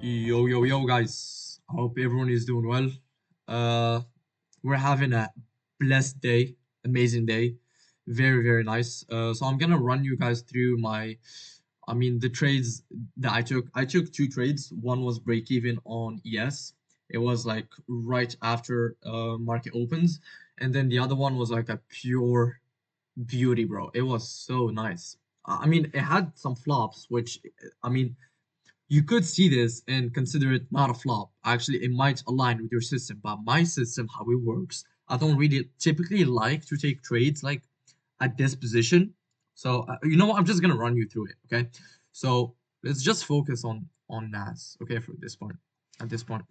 Yo, yo, yo, guys. I hope everyone is doing well. Uh, we're having a blessed day, amazing day. Very, very nice. So I'm gonna run you guys through the trades that I took. I took two trades. One was break even on ES. It was like right after market opens. And then the other one was like a pure beauty, bro. It was so nice. It had some flops, which, I mean, you could see this and consider it not a flop. Actually, it might align with your system, but my system, how it works, I don't really typically like to take trades like at this position. So you know what? I'm just gonna run you through it. Okay. So let's just focus on NAS. Okay, for this point. At this point.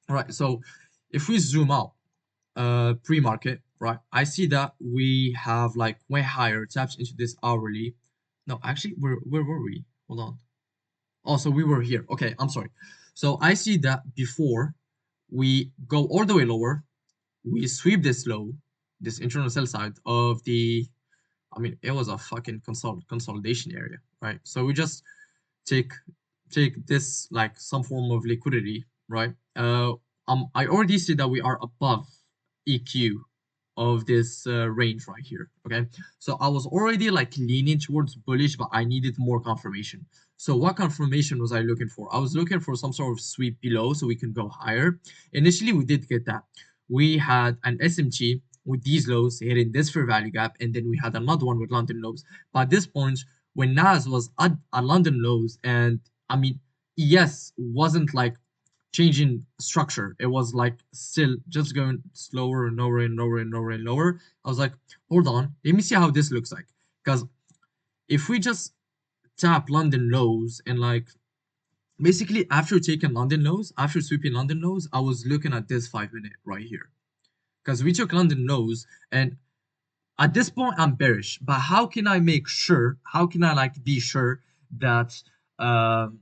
All right. So if we zoom out, pre-market, right? I see that we have like way higher taps into this hourly. No, actually, where were we? Hold on. Oh, so we were here. Okay, I'm sorry. So I see that before we go all the way lower, we sweep this low, this internal sell side of the, it was a fucking consolidation area, right? So we just take take this like some form of liquidity, right? I already see that we are above EQ of this range right here. Okay, so I was already like leaning towards bullish, but I needed more confirmation. So what confirmation was I looking for? I was looking for some sort of sweep below so we can go higher. Initially, we did get that. We had an SMT with these lows hitting this fair value gap, and then we had another one with London lows. But at this point, when Nas was at London lows, and ES wasn't like changing structure. It was like still just going slower and lower and lower and lower and lower. I was like, hold on, let me see how this looks like. Because if we just tap London lows and like basically after taking London lows, after sweeping London lows, I was looking at this 5 minute right here. Because we took London lows and at this point I'm bearish. But how can I make sure? How can I like be sure that um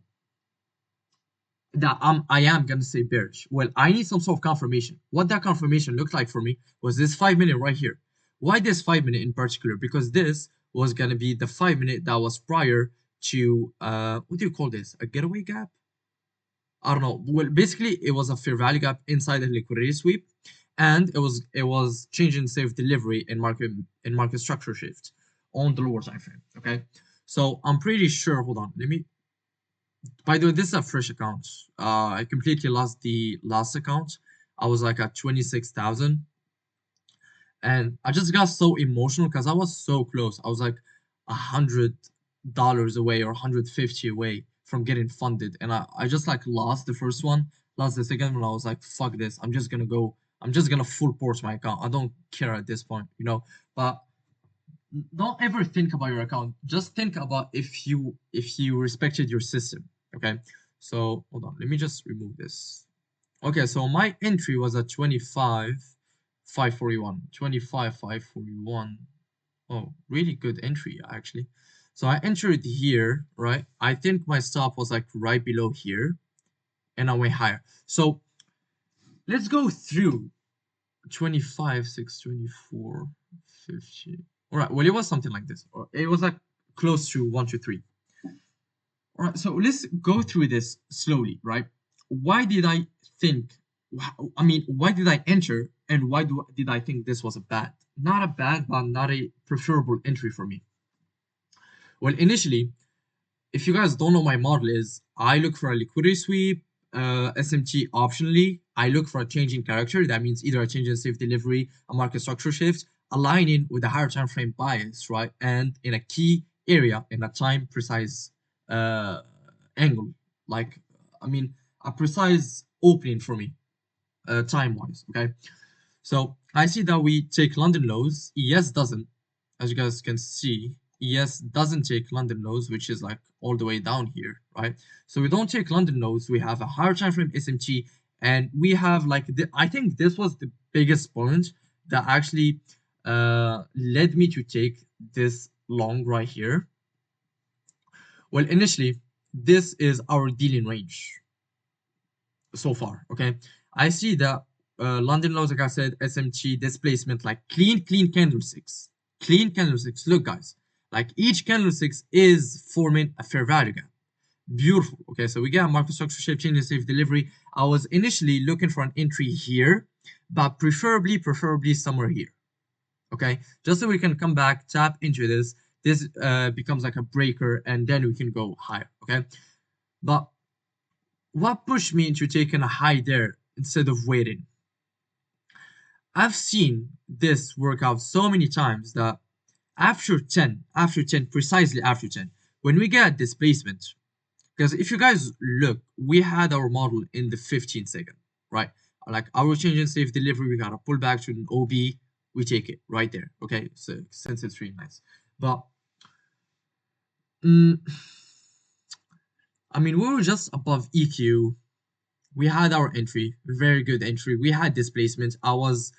I am gonna say bearish. Well, I need some sort of confirmation. What that confirmation looked like for me was this 5 minute right here. Why this 5 minute in particular? Because this was gonna be the 5 minute that was prior to what do you call this? A getaway gap? I don't know. Well, basically it was a fair value gap inside the liquidity sweep, and it was changing safe delivery in market structure shift on the lower time frame. Okay. So I'm pretty sure, hold on, let me by the way, this is a fresh account. I completely lost the last account. I was like at 26,000, and I just got so emotional because I was so close. I was like $100 away or 150 away from getting funded, and I just like lost the first one, lost the second one. I was like, fuck this. I'm just gonna go. I'm just gonna full port my account. I don't care at this point, you know. But don't ever think about your account. Just think about if you respected your system. Okay. So hold on. Let me just remove this. Okay. So my entry was at 25, 541. 25, 541. Oh, really good entry actually. So I entered here, right? I think my stop was like right below here, and I went higher. So let's go through 25, 6, 24, 50. All right. Well, it was something like this. Or it was like close to 1, 2, 3. All right. So let's go through this slowly, right? Why did I think, why did I enter and did I think this was a bad? Not a bad, but not a preferable entry for me. Well, initially, if you guys don't know my model is, I look for a liquidity sweep, SMT optionally. I look for a change in character. That means either a change in safe delivery, a market structure shift, aligning with a higher time frame bias, right? And in a key area, in a time precise uh, angle. Like, I mean, a precise opening for me, time wise. Okay. So I see that we take London lows. ES doesn't, as you guys can see. ES doesn't take London lows, which is like all the way down here, right? So we don't take London lows. We have a higher time frame SMT, and we have like I think this was the biggest point that actually led me to take this long right here. Well, initially, this is our dealing range so far. Okay, I see that London lows, like I said, SMT displacement, like clean candlesticks, clean candlesticks. Look, guys, like each candlesticks is forming a fair value gap. Beautiful. Okay, so we get a market structure shape change and safe delivery. I was initially looking for an entry here, but preferably somewhere here. Okay, just so we can come back, tap into this. This becomes like a breaker, and then we can go higher. Okay, but what pushed me into taking a high there instead of waiting? I've seen this work out so many times that after 10, precisely after 10, when we get displacement, because if you guys look, we had our model in the 15-second, right? Like our change in safe delivery, we got to pull back to an OB, we take it right there. Okay, so since it's really nice. But mm, I mean, we were just above EQ. We had our entry, very good entry. We had displacement. I was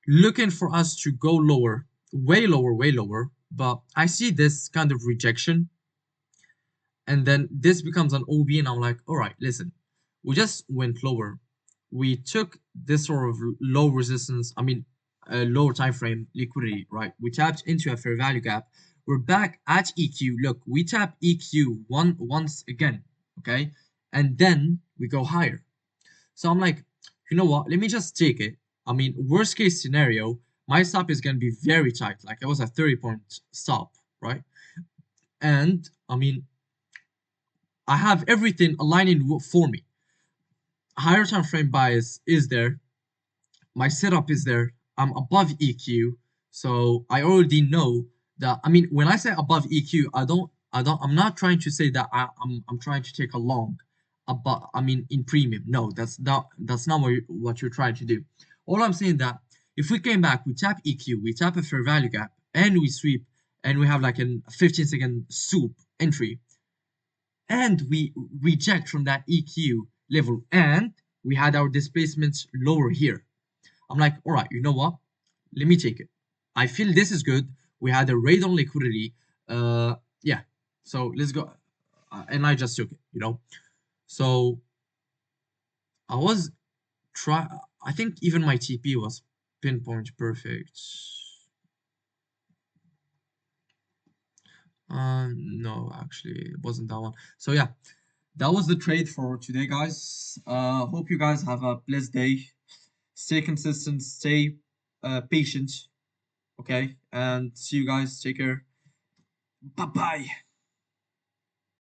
looking for us to go lower, way lower. But I see this kind of rejection, and then this becomes an OB, and I'm like, all right, listen, we just went lower. We took this sort of low resistance, I mean, a lower time frame liquidity, right? We tapped into a fair value gap. We're back at EQ. Look, we tap EQ once again, okay, and then we go higher. So I'm like, you know what? Let me just take it. I mean, worst case scenario, my stop is gonna be very tight. Like it was a 30-point stop, right? And I mean, I have everything aligning for me. Higher time frame bias is there. My setup is there. I'm above EQ, so I already know that. I mean, when I say above EQ, I'm not trying to say that I'm trying to take a long, but I mean in premium. No, that's not what you're trying to do. All I'm saying that if we came back, we tap EQ, we tap a fair value gap, and we sweep, and we have like a 15-second soup entry, and we reject from that EQ level, and we had our displacements lower here. I'm like, all right, you know what? Let me take it. I feel this is good. We had a raid on liquidity. Yeah. So let's go. And I just took it. So I was try. I think even my TP was pinpoint perfect. No, actually, it wasn't that one. So yeah, that was the trade for today, guys. Hope you guys have a blessed day. Stay consistent, stay patient, okay? And see you guys. Take care. Bye bye.